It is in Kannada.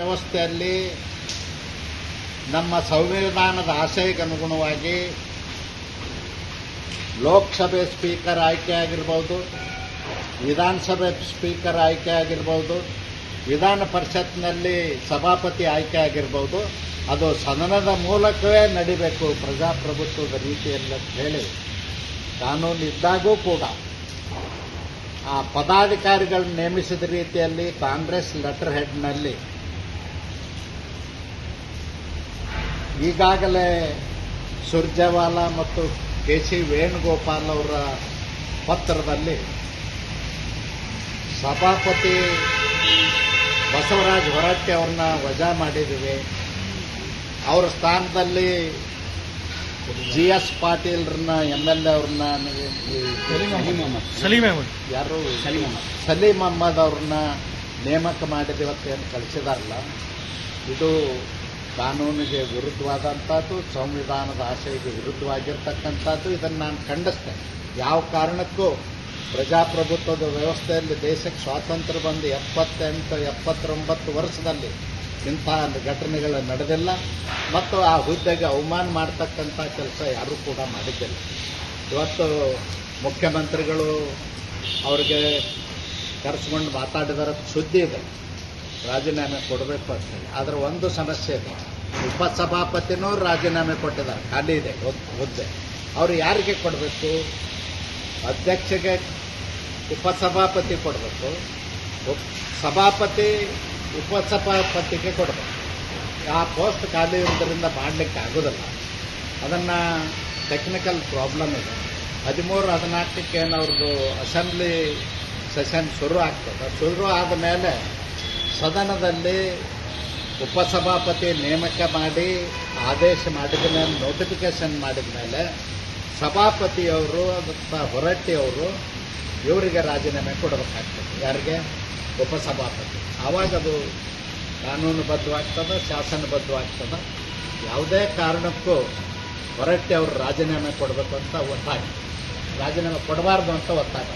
ವ್ಯವಸ್ಥೆಯಲ್ಲಿ ನಮ್ಮ ಸಂವಿಧಾನದ ಆಶಯಕ್ಕನುಗುಣವಾಗಿ ಲೋಕಸಭೆ ಸ್ಪೀಕರ್ ಆಯ್ಕೆ ಆಗಿರ್ಬೋದು, ವಿಧಾನಸಭೆ ಸ್ಪೀಕರ್ ಆಯ್ಕೆ ಆಗಿರ್ಬೋದು, ವಿಧಾನ ಪರಿಷತ್ನಲ್ಲಿ ಸಭಾಪತಿ ಆಯ್ಕೆ ಆಗಿರ್ಬೋದು, ಅದು ಸದನದ ಮೂಲಕವೇ ನಡಿಬೇಕು ಪ್ರಜಾಪ್ರಭುತ್ವದ ರೀತಿಯಲ್ಲಿ ಅಂತ ಹೇಳಿ ಕಾನೂನು ಇದ್ದಾಗೂ ಕೂಡ ಆ ಪದಾಧಿಕಾರಿಗಳನ್ನ ನೇಮಿಸಿದ ರೀತಿಯಲ್ಲಿ ಕಾಂಗ್ರೆಸ್ ಲೆಟರ್ ಹೆಡ್ನಲ್ಲಿ ಈಗಾಗಲೇ ಸುರ್ಜೇವಾಲಾ ಮತ್ತು ಕೆ.ಸಿ. ವೇಣುಗೋಪಾಲ್ ಅವರ ಪತ್ರದಲ್ಲಿ ಸಭಾಪತಿ ಬಸವರಾಜ ಹೊರಟ್ಟಿ ಅವ್ರನ್ನ ವಜಾ ಮಾಡಿದ್ದೀವಿ, ಅವರ ಸ್ಥಾನದಲ್ಲಿ G.S. ಪಾಟೀಲ್ರನ್ನ MLA ಅವ್ರನ್ನ ಸಲೀಂ ಅಹಮದ್ ಅವ್ರನ್ನ ನೇಮಕ ಮಾಡಿದ್ದೀವತ್ತು ಏನು ಕಳಿಸಿದಾರಲ್ಲ, ಇದು ಕಾನೂನಿಗೆ ವಿರುದ್ಧವಾದಂಥದ್ದು, ಸಂವಿಧಾನದ ಆಶಯಕ್ಕೆ ವಿರುದ್ಧವಾಗಿರ್ತಕ್ಕಂಥದ್ದು. ಇದನ್ನು ನಾನು ಖಂಡಿಸ್ತೇನೆ. ಯಾವ ಕಾರಣಕ್ಕೂ ಪ್ರಜಾಪ್ರಭುತ್ವದ ವ್ಯವಸ್ಥೆಯಲ್ಲಿ ದೇಶಕ್ಕೆ ಸ್ವಾತಂತ್ರ್ಯ ಬಂದು 78-79 ವರ್ಷದಲ್ಲಿ ಇಂಥ ಘಟನೆಗಳು ನಡೆದಿಲ್ಲ ಮತ್ತು ಆ ಹುದ್ದೆಗೆ ಅವಮಾನ ಮಾಡ್ತಕ್ಕಂಥ ಕೆಲಸ ಯಾರೂ ಕೂಡ ಮಾಡಿದ್ದಿಲ್ಲ. ಇವತ್ತು ಮುಖ್ಯಮಂತ್ರಿಗಳು ಅವ್ರಿಗೆ ಕರೆಸ್ಕೊಂಡು ಮಾತಾಡಿದರ ಸುದ್ದಿ ಇದೆ, ರಾಜೀನಾಮೆ ಕೊಡಬೇಕು ಅಂತೇಳಿ. ಆದರೆ ಒಂದು ಸಮಸ್ಯೆ ಇದೆ, ಉಪಸಭಾಪತಿನೂ ರಾಜೀನಾಮೆ ಕೊಟ್ಟಿದ್ದಾರೆ, ಖಾಲಿ ಇದೆ ಹುದ್ದೆ. ಅವರು ಯಾರಿಗೆ ಕೊಡಬೇಕು? ಅಧ್ಯಕ್ಷಗೆ ಉಪಸಭಾಪತಿ ಕೊಡಬೇಕು, ಸಭಾಪತಿ ಉಪಸಭಾಪತಿಗೆ ಕೊಡಬೇಕು. ಆ ಪೋಸ್ಟ್ ಖಾಲಿ ಇರೋದ್ರಿಂದ ಮಾಡಲಿಕ್ಕೆ ಆಗೋದಿಲ್ಲ. ಅದನ್ನು ಟೆಕ್ನಿಕಲ್ ಪ್ರಾಬ್ಲಮ್ ಇದೆ. 13-14 ಏನವ್ರದ್ದು ಅಸೆಂಬ್ಲಿ ಸೆಷನ್ ಶುರು ಆಗ್ತದೆ. ಶುರು ಆದ ಮೇಲೆ ಸದನದಲ್ಲಿ ಉಪಸಭಾಪತಿ ನೇಮಕ ಮಾಡಿ ಆದೇಶ ಮಾಡಿದ ಮೇಲೆ, ನೋಟಿಫಿಕೇಶನ್ ಮಾಡಿದ ಮೇಲೆ ಸಭಾಪತಿಯವರು ಮತ್ತು ಹೊರಟ್ಟಿಯವರು ಇವರಿಗೆ ರಾಜೀನಾಮೆ ಕೊಡಬೇಕಾಗ್ತದೆ. ಯಾರಿಗೆ? ಉಪಸಭಾಪತಿ. ಆವಾಗ ಅದು ಕಾನೂನುಬದ್ಧವಾಗ್ತದೆ, ಶಾಸನಬದ್ಧವಾಗ್ತದೆ. ಯಾವುದೇ ಕಾರಣಕ್ಕೂ ಹೊರಟ್ಟಿ ಅವರು ರಾಜೀನಾಮೆ ಕೊಡಬೇಕು ಅಂತ ಒತ್ತಾಯ, ರಾಜೀನಾಮೆ ಕೊಡಬಾರ್ದು ಅಂತ ಒತ್ತಾಯ.